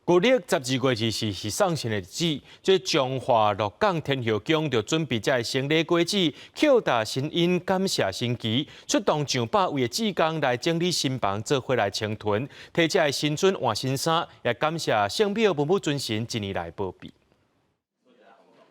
旧历12月24是送神的日子，这彰化鹿港天后宫就准备这生礼果子，叩答神因，感谢神奇，出动上百位的志工来整理新房，做伙来清屯，替这新春换新衫，也感谢圣庙文武尊神一年来保庇。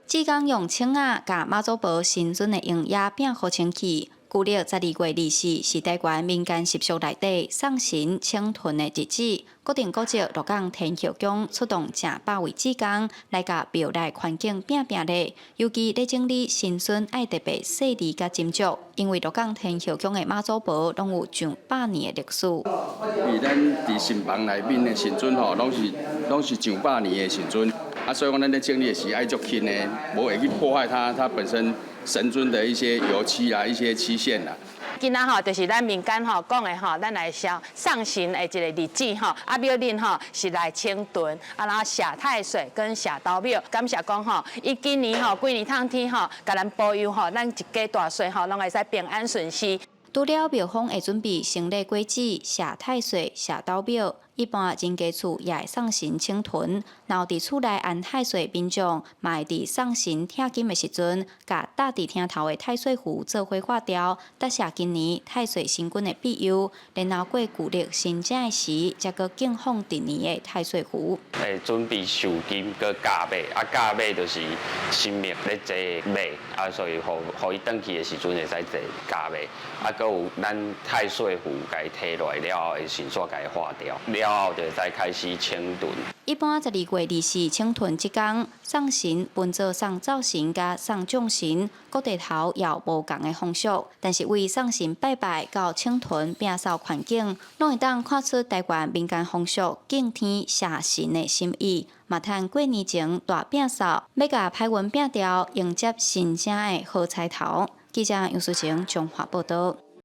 志工用青瓦甲妈祖婆新春的用野饼好清气。旧历12月24是台湾民间习俗内底送神清屯的日子，固定古迹鹿港天后宫出动正百位志工来甲庙内环境拼咧。尤其咧整理新春爱特别细致甲斟酌，因为鹿港天后宫的妈祖婆拢有上100年的历史。因咱伫新房内面的新春吼，拢是上100年的新春。所以讲咱咧整理是爱足轻的，无会去破坏它本身神尊的一些油漆啊、一些漆线啦。今仔吼，就是咱民间吼讲的吼，咱来上神的一个日子吼，庙恁吼是来清屯，然后谢太岁跟谢刀庙，感谢讲吼，伊今年吼几年通天吼，甲咱保佑吼，咱一家大细吼，拢会使平安顺遂。除了庙方会准备生礼果子、谢太岁、谢刀庙，一般人家厝也会送神清屯。然后伫厝内安太岁民众，嘛会伫送神听金的时阵，甲搭伫厅头的太岁符做伙化掉，答谢今年太岁星君的庇佑。然后过旧历新正的时，才阁敬奉第年的太岁符。准备寿金搁加马，加马就是新命咧坐马，所以互伊转去的时阵会使坐加马，搁有咱太岁符，甲伊摕落来了后，会迅速甲伊化掉，了后就再开始清屯。一般12月24清屯即天，送神分做送灶神甲送众神，各地头也有无同的风俗。但是为送神拜拜到清屯摒扫环境，拢会当看出台湾民间风俗敬天谢神的心意。嘛趁过年前大摒扫，要甲歹运摒掉，迎接新正的好彩头。记者杨淑晴综合报道。